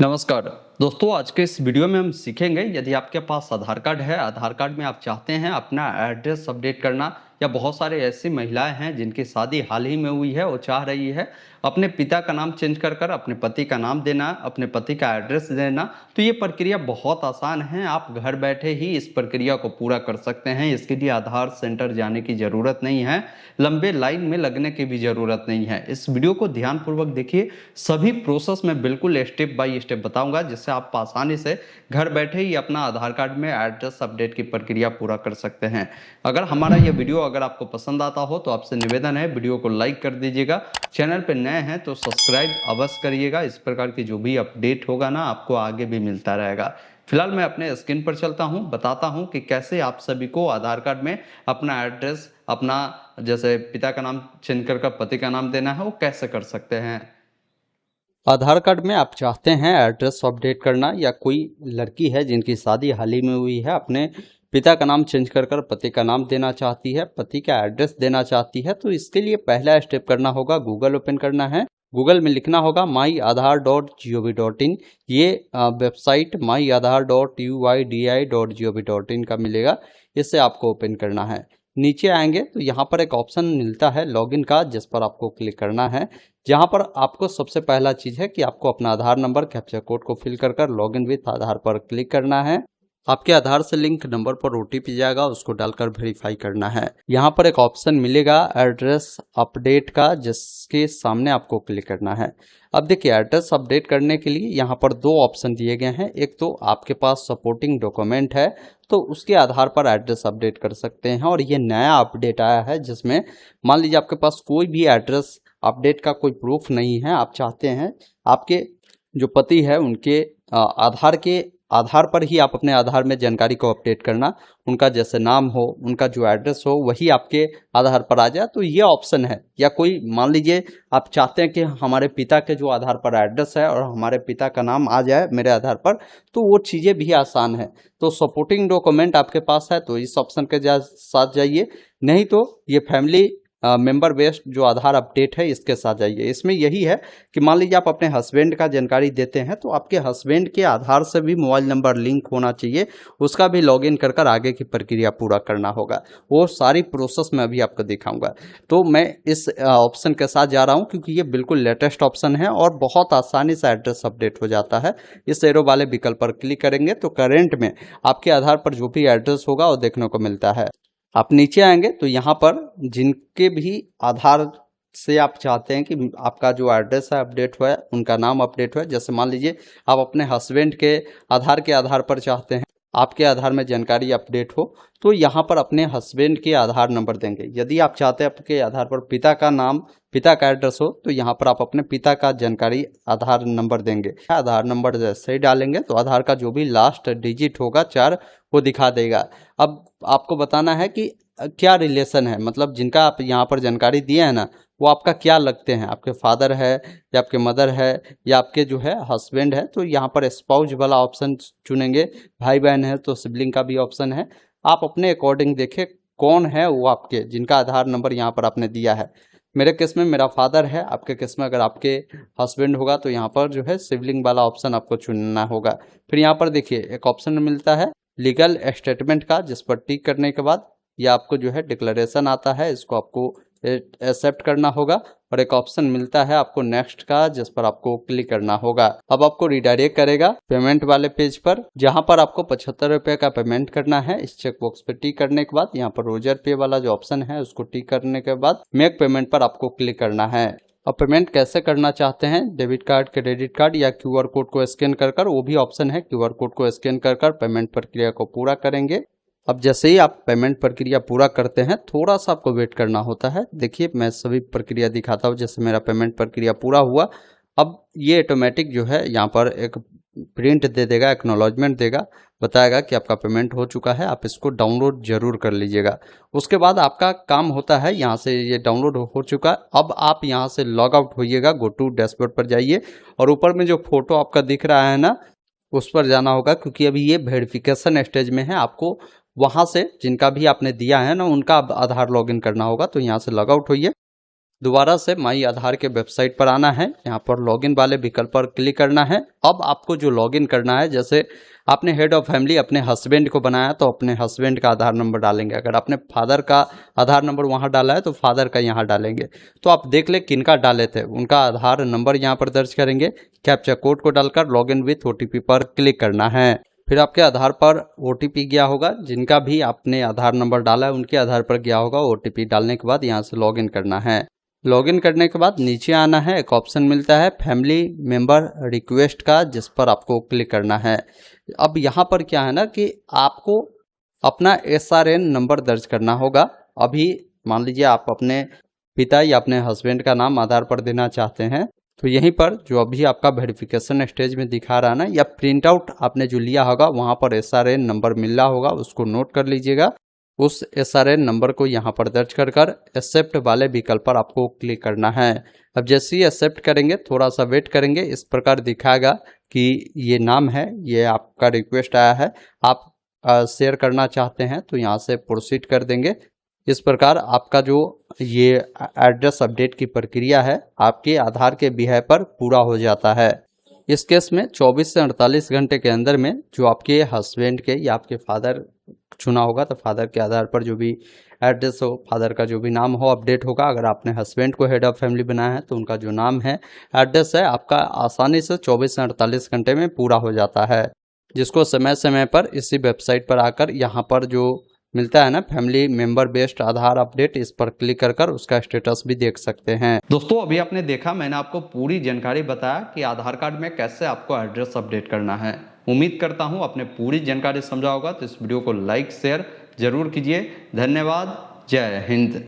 नमस्कार दोस्तों, आज के इस वीडियो में हम सीखेंगे यदि आपके पास आधार कार्ड है, आधार कार्ड में आप चाहते हैं अपना एड्रेस अपडेट करना, या बहुत सारे ऐसी महिलाएं हैं जिनकी शादी हाल ही में हुई है, वो चाह रही है अपने पिता का नाम चेंज कर कर अपने पति का नाम देना, अपने पति का एड्रेस देना। तो ये प्रक्रिया बहुत आसान है, आप घर बैठे ही इस प्रक्रिया को पूरा कर सकते हैं। इसके लिए आधार सेंटर जाने की ज़रूरत नहीं है, लंबे लाइन में लगने की भी ज़रूरत नहीं है। इस वीडियो को ध्यानपूर्वक देखिए, सभी प्रोसेस में बिल्कुल स्टेप बाय स्टेप बताऊंगा, जिससे आप आसानी से घर बैठे ही अपना आधार कार्ड में एड्रेस अपडेट की प्रक्रिया पूरा कर सकते हैं। अगर हमारा यह वीडियो अगर आपको पसंद आता हो तो आपसे निवेदन है, वीडियो को लाइक कर दीजिएगा। चैनल पर नए हैं तो सब्सक्राइब अवश्य करिएगा। इस प्रकार की जो भी अपडेट होगा ना, आपको आगे भी मिलता रहेगा। फिलहाल मैं अपने स्क्रीन पर चलता हूं, बताता हूं कि कैसे आप सभी को आधार कार्ड में अपना एड्रेस, अपना जैसे पिता का नाम चेंज कर पति का नाम देना है, वो कैसे कर सकते हैं। आधार कार्ड में आप चाहते हैं एड्रेस अपडेट करना, या कोई लड़की है जिनकी शादी हाल ही में हुई है, अपने पिता का नाम चेंज कर पति का नाम देना चाहती है, पति का एड्रेस देना चाहती है, तो इसके लिए पहला स्टेप करना होगा, गूगल ओपन करना है। गूगल में लिखना होगा myaadhar.gov.in। ये वेबसाइट myaadhar.uidi.gov.in का मिलेगा, इससे आपको ओपन करना है। नीचे आएंगे तो यहाँ पर एक ऑप्शन मिलता है लॉगिन का, जिस पर आपको क्लिक करना है। जहाँ पर आपको सबसे पहला चीज़ है कि आपको अपना आधार नंबर कैप्चा कोड को फिल कर लॉगिन विथ आधार पर क्लिक करना है। आपके आधार से लिंक नंबर पर ओटीपी जाएगा, उसको डालकर वेरीफाई करना है। यहाँ पर एक ऑप्शन मिलेगा एड्रेस अपडेट का, जिसके सामने आपको क्लिक करना है। अब देखिए, एड्रेस अपडेट करने के लिए यहाँ पर दो ऑप्शन दिए गए हैं। एक तो आपके पास सपोर्टिंग डॉक्यूमेंट है तो उसके आधार पर एड्रेस अपडेट कर सकते हैं, और ये नया अपडेट आया है जिसमें मान लीजिए आपके पास कोई भी एड्रेस अपडेट का कोई प्रूफ नहीं है, आप चाहते हैं आपके जो पति है उनके आधार के आधार पर ही आप अपने आधार में जानकारी को अपडेट करना, उनका जैसे नाम हो, उनका जो एड्रेस हो वही आपके आधार पर आ जाए, तो ये ऑप्शन है। या कोई मान लीजिए आप चाहते हैं कि हमारे पिता के जो आधार पर एड्रेस है और हमारे पिता का नाम आ जाए मेरे आधार पर, तो वो चीज़ें भी आसान है। तो सपोर्टिंग डॉक्यूमेंट आपके पास है तो इस ऑप्शन के साथ जाइए, नहीं तो ये फैमिली मेंबर बेस्ड जो आधार अपडेट है इसके साथ जाइए। इसमें यही है कि मान लीजिए आप अपने हस्बैंड का जानकारी देते हैं तो आपके हस्बैंड के आधार से भी मोबाइल नंबर लिंक होना चाहिए, उसका भी लॉगिन कर आगे की प्रक्रिया पूरा करना होगा। वो सारी प्रोसेस मैं अभी आपको दिखाऊंगा। तो मैं इस ऑप्शन के साथ जा रहा हूं क्योंकि ये बिल्कुल लेटेस्ट ऑप्शन है और बहुत आसानी से एड्रेस अपडेट हो जाता है। इस एरो वाले विकल्प पर क्लिक करेंगे तो करेंट में आपके आधार पर जो भी एड्रेस होगा वो देखने को मिलता है। आप नीचे आएंगे तो यहाँ पर जिनके भी आधार से आप चाहते हैं कि आपका जो एड्रेस है अपडेट हुआ है, उनका नाम अपडेट हुआ है, जैसे मान लीजिए आप अपने हस्बैंड के आधार पर चाहते हैं आपके आधार में जानकारी अपडेट हो, तो यहाँ पर अपने हस्बैंड के आधार नंबर देंगे। यदि आप चाहते हैं आपके आधार पर पिता का नाम, पिता का एड्रेस हो, तो यहाँ पर आप अपने पिता का जानकारी आधार नंबर देंगे। आधार नंबर जैसे ही डालेंगे तो आधार का जो भी लास्ट डिजिट होगा 4 वो दिखा देगा। अब आपको बताना है कि क्या रिलेशन है, मतलब जिनका आप यहाँ पर जानकारी दिए हैं ना, वो आपका क्या लगते हैं, आपके फादर है या आपके मदर है या आपके जो है हस्बैंड है। तो यहाँ पर स्पाउस वाला ऑप्शन चुनेंगे, भाई बहन है तो सिबलिंग का भी ऑप्शन है। आप अपने अकॉर्डिंग देखें कौन है वो आपके जिनका आधार नंबर यहाँ पर आपने दिया है। मेरे केस में मेरा फादर है, आपके केस में अगर आपके हस्बैंड होगा तो यहाँ पर जो है सिबलिंग वाला ऑप्शन आपको चुनना होगा। फिर यहाँ पर देखिए एक ऑप्शन मिलता है लीगल स्टेटमेंट का, जिस पर टिक करने के बाद ये आपको जो है डिक्लेरेशन आता है, इसको आपको एक्सेप्ट करना होगा। और एक ऑप्शन मिलता है आपको नेक्स्ट का, जिस पर आपको क्लिक करना होगा। अब आपको रिडायरेक्ट करेगा पेमेंट वाले पेज पर, जहां पर आपको 75 रुपये का पेमेंट करना है। इस चेक बॉक्स पे टिक करने के बाद यहाँ पर रोजर पे वाला जो ऑप्शन है उसको टिक करने के बाद मेक पेमेंट पर आपको क्लिक करना है। अब पेमेंट कैसे करना चाहते हैं, डेबिट कार्ड, क्रेडिट कार्ड या क्यूआर कोड को स्कैन कर वो भी ऑप्शन है, क्यूआर कोड को स्कैन कर पेमेंट प्रक्रिया को पूरा करेंगे। अब जैसे ही आप पेमेंट प्रक्रिया पूरा करते हैं थोड़ा सा आपको वेट करना होता है। देखिए मैं सभी प्रक्रिया दिखाता हूँ, जैसे मेरा पेमेंट प्रक्रिया पूरा हुआ। अब ये ऑटोमेटिक जो है यहाँ पर एक प्रिंट दे देगा, एक्नॉलेजमेंट देगा, बताएगा कि आपका पेमेंट हो चुका है। आप इसको डाउनलोड जरूर कर लीजिएगा। उसके बाद आपका काम होता है, यहाँ से ये डाउनलोड हो चुका। अब आप यहाँ से लॉग आउट होइएगा, गो टू डैशबोर्ड पर जाइए और ऊपर में जो फोटो आपका दिख रहा है ना, उस पर जाना होगा, क्योंकि अभी ये वेरिफिकेशन स्टेज में है। आपको वहां से जिनका भी आपने दिया है ना, उनका आधार लॉगिन करना होगा। तो यहाँ से लॉग आउट होइए। दोबारा से माई आधार के वेबसाइट पर आना है, यहाँ पर लॉगिन वाले विकल्प पर क्लिक करना है। अब आपको जो लॉगिन करना है, जैसे आपने हेड ऑफ फैमिली अपने हस्बैंड को बनाया तो अपने हस्बैंड का आधार नंबर डालेंगे, अगर आपने फादर का आधार नंबर वहाँ डाला है तो फादर का यहाँ डालेंगे। तो आप देख ले किनका डाले थे, उनका आधार नंबर यहाँ पर दर्ज करेंगे। कैप्चा कोड को डालकर लॉगिन विथ OTP पर क्लिक करना है। फिर आपके आधार पर OTP गया होगा, जिनका भी आपने आधार नंबर डाला है उनके आधार पर गया होगा। OTP डालने के बाद यहाँ से लॉगिन करना है। लॉगिन करने के बाद नीचे आना है, एक ऑप्शन मिलता है फैमिली मेंबर रिक्वेस्ट का, जिस पर आपको क्लिक करना है। अब यहाँ पर क्या है ना कि आपको अपना SRN नंबर दर्ज करना होगा। अभी मान लीजिए आप अपने पिता या अपने हस्बैंड का नाम आधार पर देना चाहते हैं, तो यहीं पर जो अभी आपका वेरिफिकेशन स्टेज में दिखा रहा है ना, या प्रिंट आउट आपने जो लिया होगा वहाँ पर SRN नंबर मिल रहा होगा, उसको नोट कर लीजिएगा। उस SRN नंबर को यहाँ पर दर्ज कर एक्सेप्ट वाले विकल्प पर आपको क्लिक करना है। अब जैसे ही एक्सेप्ट करेंगे, थोड़ा सा वेट करेंगे, इस प्रकार दिखाएगा कि ये नाम है, ये आपका रिक्वेस्ट आया है, आप शेयर करना चाहते हैं तो यहाँ से प्रोसीड कर देंगे। इस प्रकार आपका जो ये एड्रेस अपडेट की प्रक्रिया है आपके आधार के बिहाय पर पूरा हो जाता है। इस केस में 24 से 48 घंटे के अंदर में जो आपके हस्बैंड के या आपके फादर चुना होगा तो फादर के आधार पर जो भी एड्रेस हो, फादर का जो भी नाम हो अपडेट होगा। अगर आपने हस्बैंड को हेड ऑफ फैमिली बनाया है तो उनका जो नाम है, एड्रेस है, आपका आसानी से 24 से 48 घंटे में पूरा हो जाता है, जिसको समय समय पर इसी वेबसाइट पर आकर यहाँ पर जो मिलता है ना फैमिली मेंबर बेस्ड आधार अपडेट, इस पर क्लिक कर उसका स्टेटस भी देख सकते हैं। दोस्तों अभी आपने देखा, मैंने आपको पूरी जानकारी बताया कि आधार कार्ड में कैसे आपको एड्रेस अपडेट करना है। उम्मीद करता हूं आपने पूरी जानकारी समझा होगा, तो इस वीडियो को लाइक शेयर जरूर कीजिए। धन्यवाद। जय हिंद।